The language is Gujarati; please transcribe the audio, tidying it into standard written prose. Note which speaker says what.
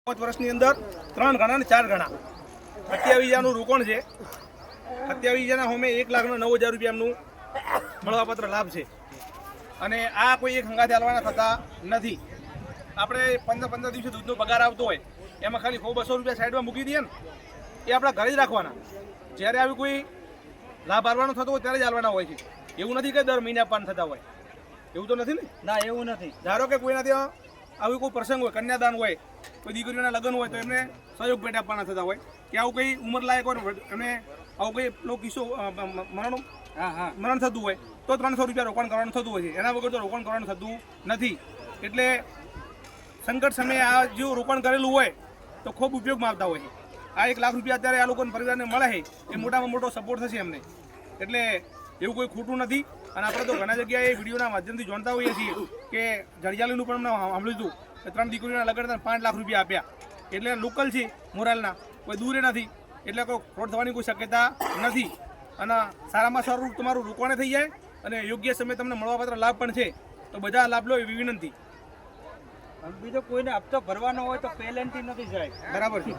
Speaker 1: 5 વર્ષની અંદર 3 ગણા અને 4 ગણા 27,000નું રોકાણ છે। 27,000ના હોમે 1,09,000 રૂપિયા એમનું મળવાપાત્ર લાભ છે અને આ કોઈ એક હંગાથે હાલવાના થતા નથી। આપણે 15 દિવસે દૂધનો પગાર આવતો હોય એમાં ખાલી 100-200 રૂપિયા સાઈડમાં મૂકી દઈએ ને એ આપણા ઘરે જ રાખવાના। જ્યારે આવી કોઈ લાભ હાલવાનો થતો હોય ત્યારે જ હાલવાના હોય છે। એવું નથી કે દર મહિને આપવાના થતા હોય, એવું તો નથી ને?
Speaker 2: ના, એવું નથી।
Speaker 1: ધારો કે કોઈના ત્યાં આવી કોઈ પ્રસંગ હોય, કન્યાદાન હોય, કોઈ દીકરીઓના લગ્ન હોય તો એમને સહયોગ ભેટ આપવાના થતા હોય કે આવું કંઈ ઉંમરલાયક હોય એમને આવું કંઈ પેલો કિસ્સો મરણ થતું હોય તો 300 રૂપિયા રોકાણ કરવાનું થતું હોય છે। એના વગર તો રોકાણ કરવાનું થતું નથી। એટલે સંકટ સમયે આ જો રોકાણ કરેલું હોય તો ખૂબ ઉપયોગમાં આવતા હોય છે। આ 1 લાખ રૂપિયા અત્યારે આ લોકોને પરિવારને મળે છે એ મોટામાં મોટો સપોર્ટ થશે એમને। એટલે એવું કોઈ ખોટું નથી। અને આપણે તો ઘણા જગ્યાએ વિડીયોના માધ્યમથી જાણતા હોઈએ છીએ કે જડિયાલીનું પણ અમને સાંભળ્યું હતું કે 3 દીકરીઓના લગ્ન 5 લાખ રૂપિયા આપ્યા। એટલે લોકલ છે મોરાલના, કોઈ દૂરે નથી, એટલે કોઈ ફ્રોડ થવાની કોઈ શક્યતા નથી। અને સારામાં સારું તમારું રોકાણ થઈ જાય અને યોગ્ય સમયે તમને મળવાપાત્ર લાભ પણ છે, તો બધા લાભ લો એવી વિનંતી।
Speaker 2: બીજો કોઈને હપ્તો ભરવાનો હોય તો પહેલેથી નથી સાહેબ,
Speaker 1: બરાબર છે।